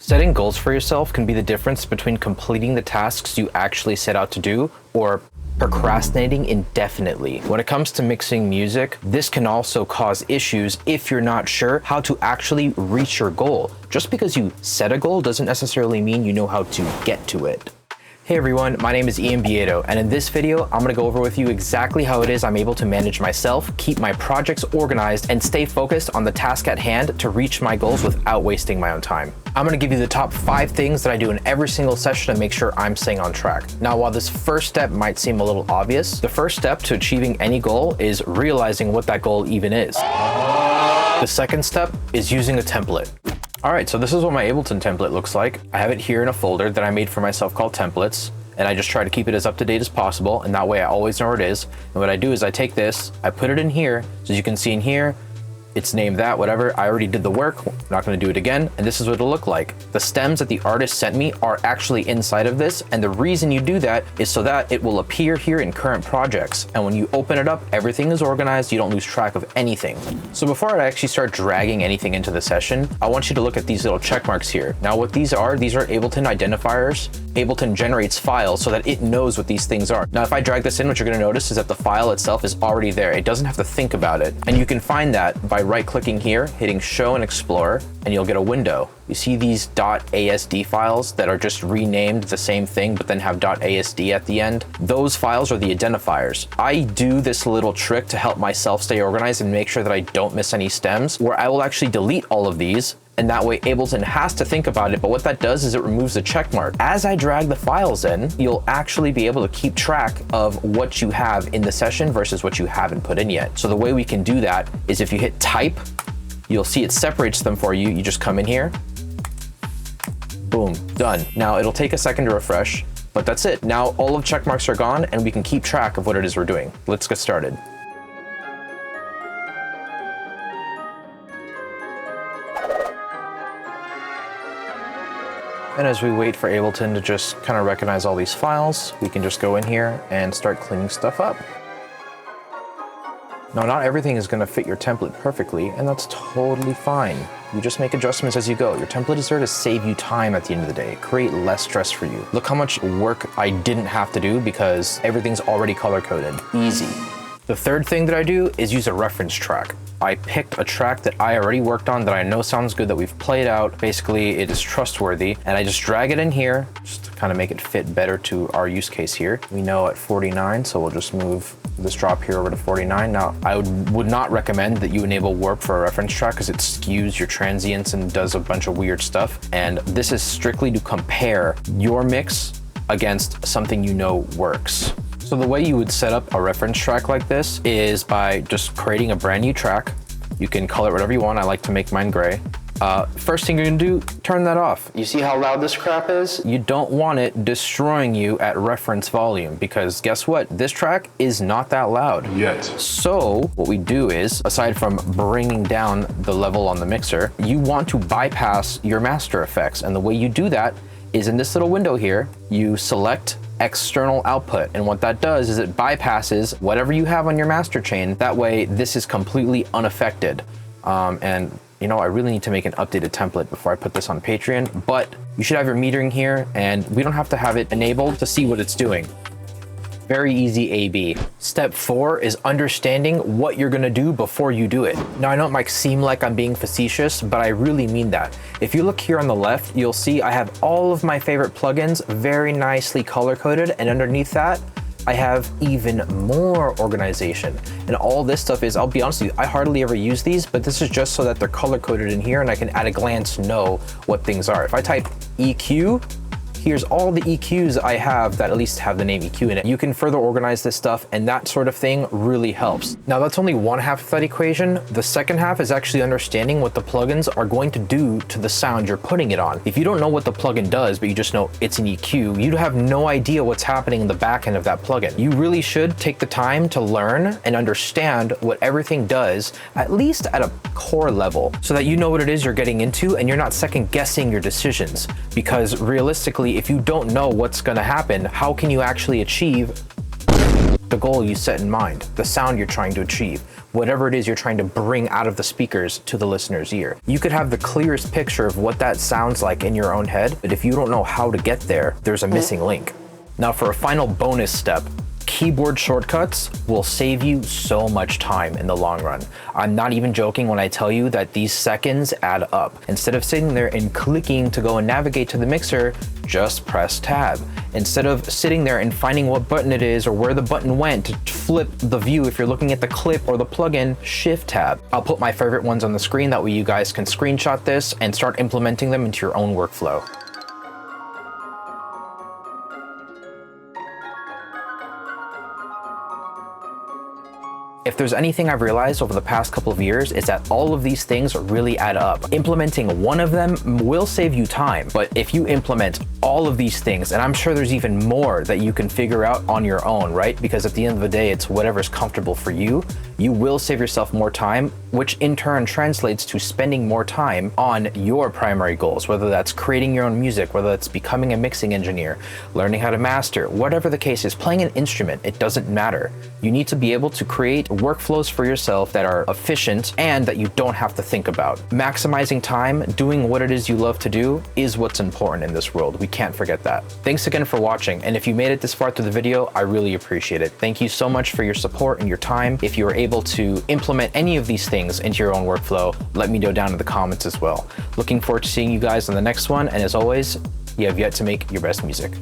Setting goals for yourself can be the difference between completing the tasks you actually set out to do or procrastinating indefinitely. When it comes to mixing music, this can also cause issues if you're not sure how to actually reach your goal. Just because you set a goal doesn't necessarily mean you know how to get to it. Hey everyone, my name is Ian Bieto, and in this video, I'm gonna go over with you exactly how it is I'm able to manage myself, keep my projects organized, and stay focused on the task at hand to reach my goals without wasting my own time. I'm gonna give you the top 5 things that I do in every single session to make sure I'm staying on track. Now, while this first step might seem a little obvious, the first step to achieving any goal is realizing what that goal even is. The second step is using a template. All right, so this is what my Ableton template looks like. I have it here in a folder that I made for myself called templates, and I just try to keep it as up to date as possible, and that way I always know where it is. And what I do is I take this, I put it in here, so as you can see in here, it's named that, whatever. I already did the work, I'm not gonna do it again, and this is what it'll look like. The stems that the artist sent me are actually inside of this, and the reason you do that is so that it will appear here in current projects. And when you open it up, everything is organized, you don't lose track of anything. So before I actually start dragging anything into the session, I want you to look at these little check marks here. Now what these are Ableton identifiers. Ableton generates files so that it knows what these things are. Now, if I drag this in, what you're gonna notice is that the file itself is already there. It doesn't have to think about it. And you can find that by right-clicking here, hitting Show and Explore, and you'll get a window. You see these .asd files that are just renamed the same thing, but then have .asd at the end? Those files are the identifiers. I do this little trick to help myself stay organized and make sure that I don't miss any stems, where I will actually delete all of these, and that way Ableton has to think about it, but what that does is it removes the check mark. As I drag the files in, you'll actually be able to keep track of what you have in the session versus what you haven't put in yet. So the way we can do that is if you hit type, you'll see it separates them for you. You just come in here, boom, done. Now it'll take a second to refresh, but that's it. Now all of check marks are gone and we can keep track of what it is we're doing. Let's get started. And as we wait for Ableton to just kind of recognize all these files, we can just go in here and start cleaning stuff up. Now, not everything is going to fit your template perfectly, and that's totally fine. You just make adjustments as you go. Your template is there to save you time at the end of the day, create less stress for you. Look how much work I didn't have to do because everything's already color-coded. Easy. The third thing that I do is use a reference track. I picked a track that I already worked on that I know sounds good, that we've played out. Basically, it is trustworthy, and I just drag it in here just to kind of make it fit better to our use case here. We know at 49, so we'll just move this drop here over to 49. Now, I would not recommend that you enable warp for a reference track because it skews your transients and does a bunch of weird stuff. And this is strictly to compare your mix against something you know works. So the way you would set up a reference track like this is by just creating a brand new track. You can color it whatever you want. I like to make mine gray. First thing you're gonna do, turn that off. You see how loud this crap is? You don't want it destroying you at reference volume because guess what? This track is not that loud yet. So what we do is, aside from bringing down the level on the mixer, you want to bypass your master effects. And the way you do that is in this little window here, you select external output. And what that does is it bypasses whatever you have on your master chain. That way this is completely unaffected. And you know, I really need to make an updated template before I put this on Patreon, but you should have your metering here and we don't have to have it enabled to see what it's doing. Very easy A/B. Step 4 is understanding what you're gonna do before you do it. Now, I know it might seem like I'm being facetious, but I really mean that. If you look here on the left, you'll see I have all of my favorite plugins very nicely color-coded, and underneath that, I have even more organization. And all this stuff is, I'll be honest with you, I hardly ever use these, but this is just so that they're color-coded in here and I can at a glance know what things are. If I type EQ, here's all the EQs I have that at least have the name EQ in it. You can further organize this stuff, and that sort of thing really helps. Now, that's only one half of that equation. The second half is actually understanding what the plugins are going to do to the sound you're putting it on. If you don't know what the plugin does, but you just know it's an EQ, you have no idea what's happening in the back end of that plugin. You really should take the time to learn and understand what everything does, at least at a core level, so that you know what it is you're getting into and you're not second guessing your decisions. Because realistically, if you don't know what's gonna happen, how can you actually achieve the goal you set in mind, the sound you're trying to achieve, whatever it is you're trying to bring out of the speakers to the listener's ear. You could have the clearest picture of what that sounds like in your own head, but if you don't know how to get there, there's a missing link. Now for a final bonus step, keyboard shortcuts will save you so much time in the long run. I'm not even joking when I tell you that these seconds add up. Instead of sitting there and clicking to go and navigate to the mixer, just press tab. Instead of sitting there and finding what button it is or where the button went to flip the view if you're looking at the clip or the plugin, shift tab. I'll put my favorite ones on the screen, that way you guys can screenshot this and start implementing them into your own workflow. If there's anything I've realized over the past couple of years, is that all of these things really add up. Implementing one of them will save you time, but if you implement all of these things, and I'm sure there's even more that you can figure out on your own, right? Because at the end of the day, it's whatever's comfortable for you. You will save yourself more time, which in turn translates to spending more time on your primary goals, whether that's creating your own music, whether that's becoming a mixing engineer, learning how to master, whatever the case is, playing an instrument, it doesn't matter. You need to be able to create workflows for yourself that are efficient and that you don't have to think about. Maximizing time, doing what it is you love to do, is what's important in this world. We can't forget that. Thanks again for watching, and if you made it this far through the video, I really appreciate it. Thank you so much for your support and your time. If you were able to implement any of these things into your own workflow, let me know down in the comments as well. Looking forward to seeing you guys on the next one, and as always, you have yet to make your best music.